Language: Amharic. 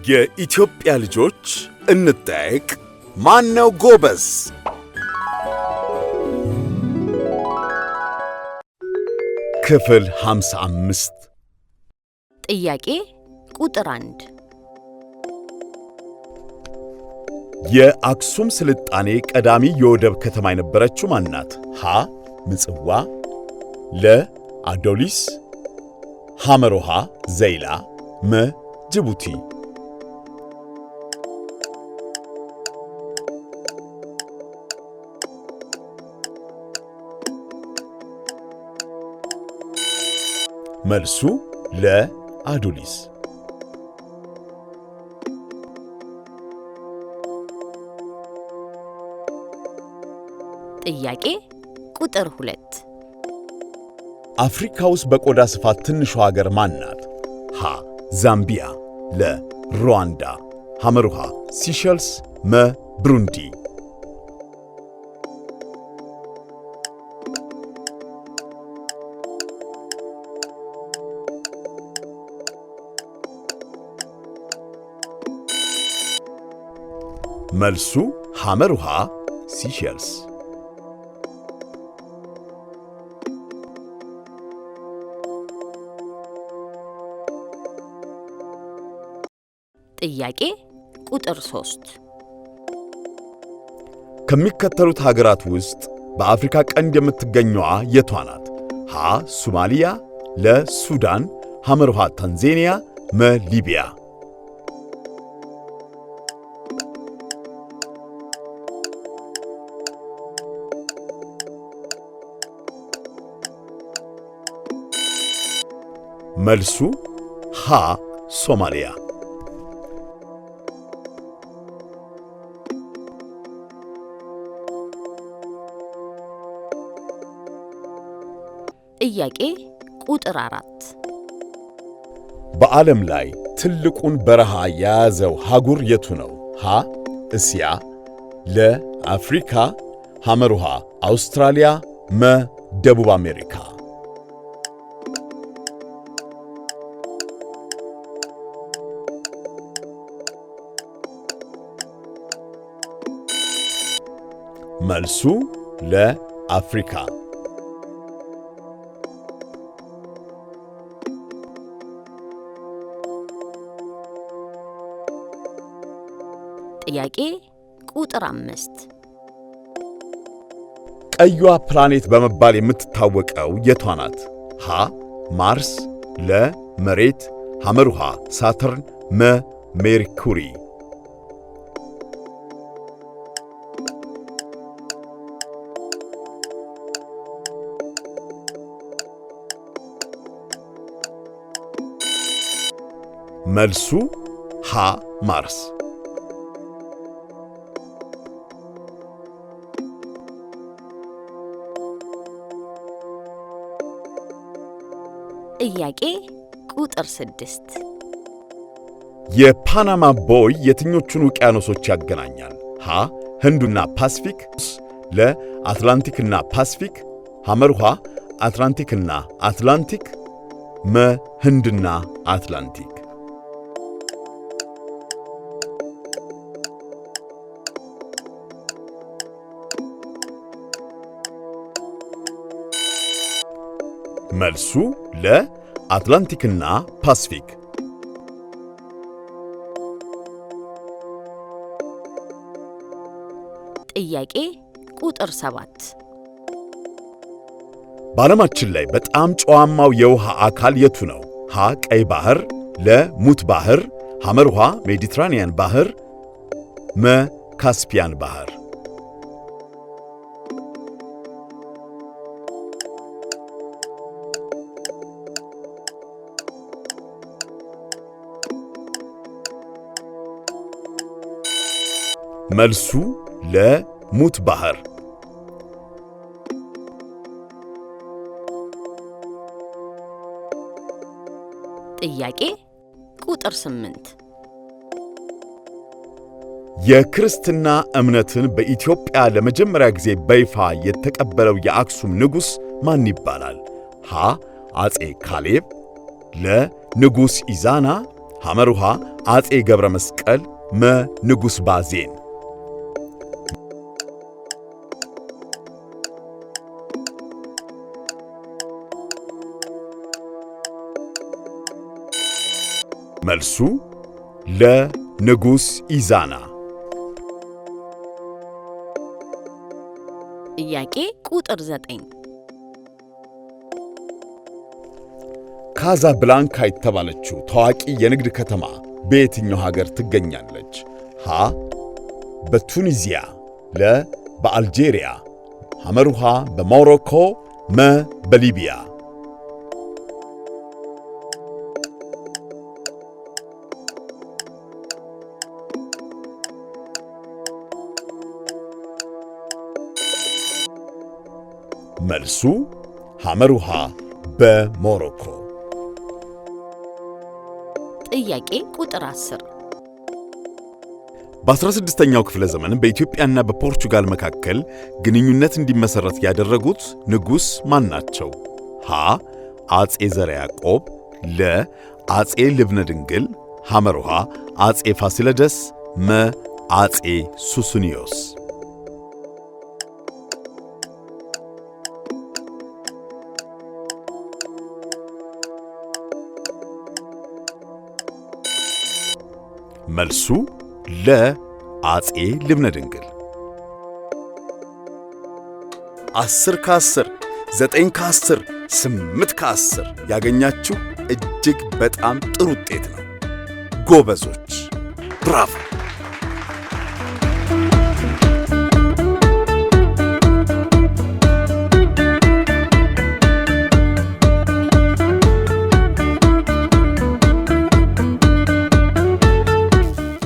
የኢትዮጵያ ልጆች እንጠይቅ ማነው ጎበዝ? ክፍል 55 ጥያቄ ቁጥር 1 የአክሱም ስልጣኔ ቀዳሚ የወደብ ከተማ የነበረችው ማን ናት? ሀ ምጽዋ፣ ለ አዶሊስ፣ ሐመሮሃ ዘይላ፣ መ ጅቡቲ። መልሱ ለአዶሊስ። ጥያቄ ቁጥር 2 አፍሪካ ውስጥ በቆዳ ስፋት ትንሿ ሀገር ማን ናት? ሀ ዛምቢያ፣ ለ ሩዋንዳ፣ ሐመሩሃ ሲሸልስ፣ መ ብሩንዲ። መልሱ ሐመሩሃ ሲሸልስ። ጥያቄ ቁጥር 3 ከሚከተሉት ሀገራት ውስጥ በአፍሪካ ቀንድ የምትገኘዋ የቷ ናት? ሀ ሶማሊያ፣ ለ ሱዳን፣ ሐመሩሃ ታንዛኒያ፣ መ ሊቢያ። መልሱ ሀ ሶማሊያ። ጥያቄ ቁጥር 4 በዓለም ላይ ትልቁን በረሃ የያዘው ሀገር የቱ ነው? ሀ እስያ፣ ለ አፍሪካ፣ ሐመሩሃ አውስትራሊያ፣ መ ደቡብ አሜሪካ። መልሱ ለአፍሪካ። ጥያቄ ቁጥር 5 ቀዩዋ ፕላኔት በመባል የምትታወቀው የቷ ናት? ሀ ማርስ፣ ለ መሬት፣ ሐመሩሃ ሳተርን፣ መ ሜርኩሪ። መልሱ ሀ ማርስ። ጥያቄ ቁጥር 6 የፓናማ ቦይ የትኞቹን ውቅያኖሶች ያገናኛል? ሀ ህንዱና ፓስፊክ፣ ለ አትላንቲክና ፓስፊክ፣ ሐመሩሃ አትላንቲክና አትላንቲክ፣ መ ህንድና አትላንቲክ። መልሱ ለአትላንቲክና ፓስፊክ። ጥያቄ ቁጥር 7 በዓለማችን ላይ በጣም ጨዋማው የውሃ አካል የቱ ነው? ሀ ቀይ ባህር፣ ለ ሙት ባህር፣ ሐመሩሃ ሜዲትራኒያን ባህር፣ መ ካስፒያን ባህር። መልሱ ለሙት ባህር። ጥያቄ ቁጥር 8 የክርስትና እምነትን በኢትዮጵያ ለመጀመሪያ ጊዜ በይፋ የተቀበለው የአክሱም ንጉሥ ማን ይባላል? ሀ አጼ ካሌብ፣ ለ ንጉሥ ኢዛና፣ ሐመሩሃ አጼ ገብረ መስቀል መ ንጉሥ ባዜን መልሱ ለንጉሥ ኢዛና። ጥያቄ ቁጥር 9 ካዛብላንካ የተባለችው ታዋቂ የንግድ ከተማ በየትኛው ሀገር ትገኛለች? ሀ በቱኒዚያ፣ ለ በአልጄሪያ፣ ሐመሩሃ በሞሮኮ፣ መ በሊቢያ። መልሱ ሐመሩሃ በሞሮኮ። ጥያቄ ቁጥር 10 በ16ኛው ክፍለ ዘመን በኢትዮጵያና በፖርቹጋል መካከል ግንኙነት እንዲመሰረት ያደረጉት ንጉሥ ማን ናቸው? ሀ አጼ ዘርዓ ያዕቆብ፣ ለ አጼ ልብነ ድንግል፣ ሐመሩሃ አጼ ፋሲለደስ፣ መ አጼ ሱስንዮስ። መልሱ ለአጼ ልብነ ድንግል። 10 ከ10 9 ከ10 8 ከ10 ያገኛችሁ እጅግ በጣም ጥሩ ውጤት ነው። ጎበዞች፣ ብራቮ!